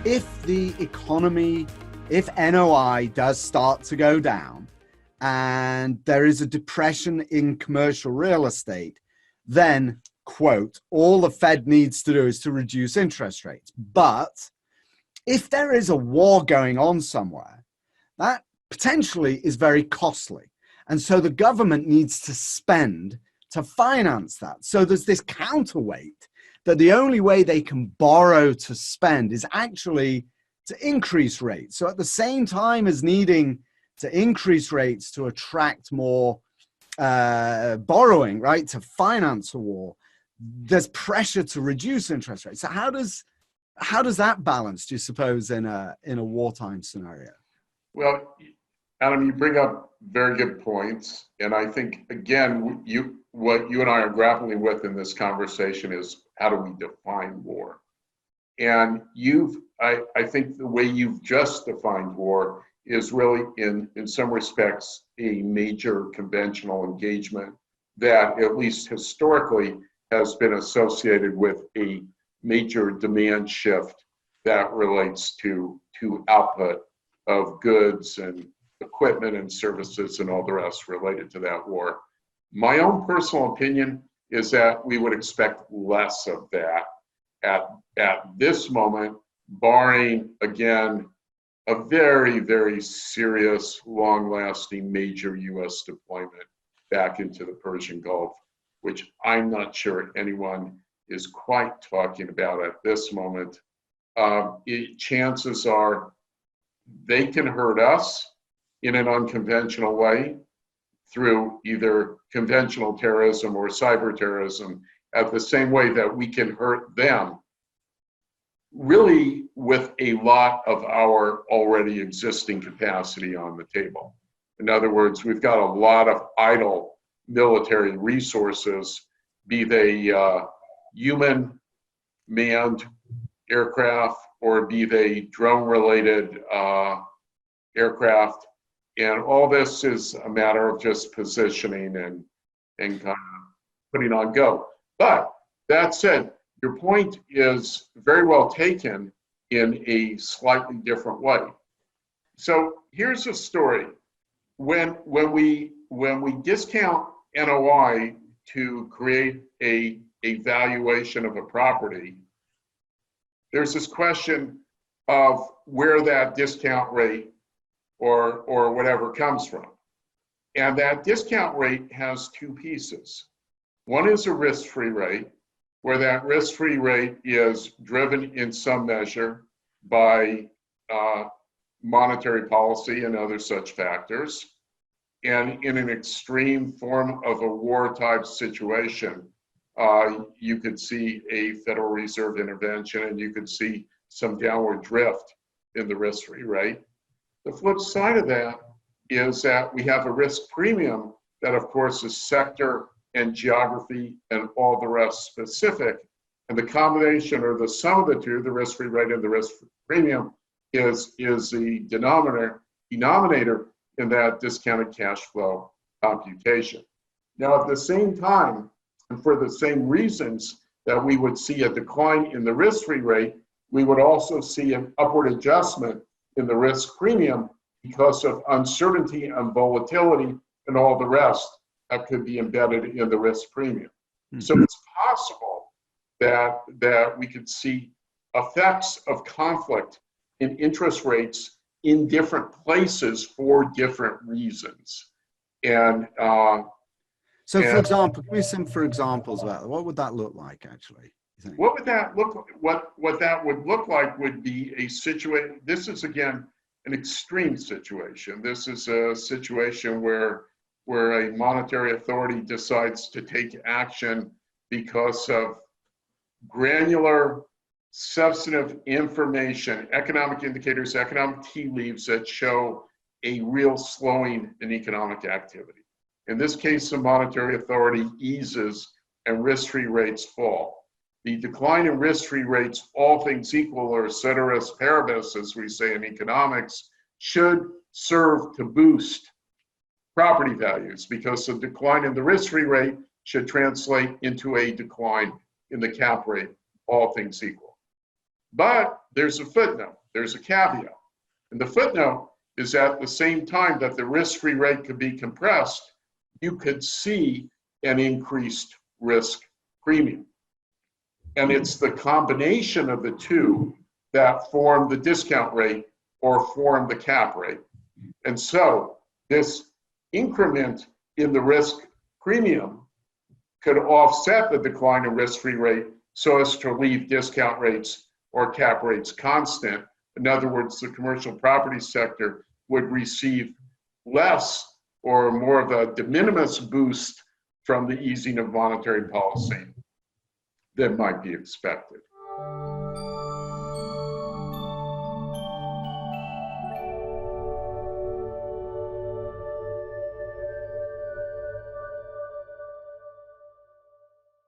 if the economy, if NOI does start to go down and there is a depression in commercial real estate, then, quote, all the Fed needs to do is to reduce interest rates. But if there is a war going on somewhere, that potentially is very costly. And so the government needs to spend to finance that. So there's this counterweight that the only way they can borrow to spend is actually to increase rates. So at the same time as needing to increase rates to attract more borrowing, right, to finance a war, there's pressure to reduce interest rates. So how does that balance, do you suppose, in a wartime scenario? Well, Adam, you bring up very good points, and I think again, what you and I are grappling with in this conversation is how do we define war? And I think the way you've just defined war is really in some respects a major conventional engagement that at least historically has been associated with a major demand shift that relates to output of goods and equipment and services and all the rest related to that war. My own personal opinion is that we would expect less of that at this moment, barring, again, a very, very serious, long-lasting major U.S. deployment back into the Persian Gulf, which I'm not sure anyone is quite talking about at this moment. Chances are they can hurt us in an unconventional way through either conventional terrorism or cyber terrorism, at the same way that we can hurt them, really with a lot of our already existing capacity on the table. In other words, we've got a lot of idle military resources, be they human manned aircraft or be they drone-related aircraft. And all this is a matter of just positioning and kind of putting on go. But that said, your point is very well taken in a slightly different way. So here's a story. When we discount NOI to create a valuation of a property, there's this question of where that discount rate or whatever comes from. And that discount rate has two pieces. One is a risk-free rate, where that risk-free rate is driven in some measure by monetary policy and other such factors. And in an extreme form of a war-type situation, you could see a Federal Reserve intervention and you could see some downward drift in the risk-free rate. The flip side of that is that we have a risk premium that, of course, is sector and geography and all the rest specific. And the combination or the sum of the two, the risk-free rate and the risk premium, is the denominator in that discounted cash flow computation. Now, at the same time, and for the same reasons that we would see a decline in the risk-free rate, we would also see an upward adjustment in the risk premium because of uncertainty and volatility and all the rest that could be embedded in the risk premium. Mm-hmm. So it's possible that we could see effects of conflict in interest rates in different places for different reasons. And so, for example, give me some examples about that. What would that look like, actually? What would that look like? What that would look like would be a situation. This is, again, an extreme situation. This is a situation where a monetary authority decides to take action because of granular, substantive information, economic indicators, economic tea leaves that show a real slowing in economic activity. In this case, the monetary authority eases and risk-free rates fall. The decline in risk-free rates, all things equal, or ceteris paribus, as we say in economics, should serve to boost property values because the decline in the risk-free rate should translate into a decline in the cap rate, all things equal. But there's a footnote, there's a caveat. And the footnote is at the same time that the risk-free rate could be compressed, you could see an increased risk premium. And it's the combination of the two that form the discount rate or form the cap rate. And so this increment in the risk premium could offset the decline in risk-free rate so as to leave discount rates or cap rates constant. In other words, the commercial property sector would receive less or more of a de minimis boost from the easing of monetary policy than might be expected.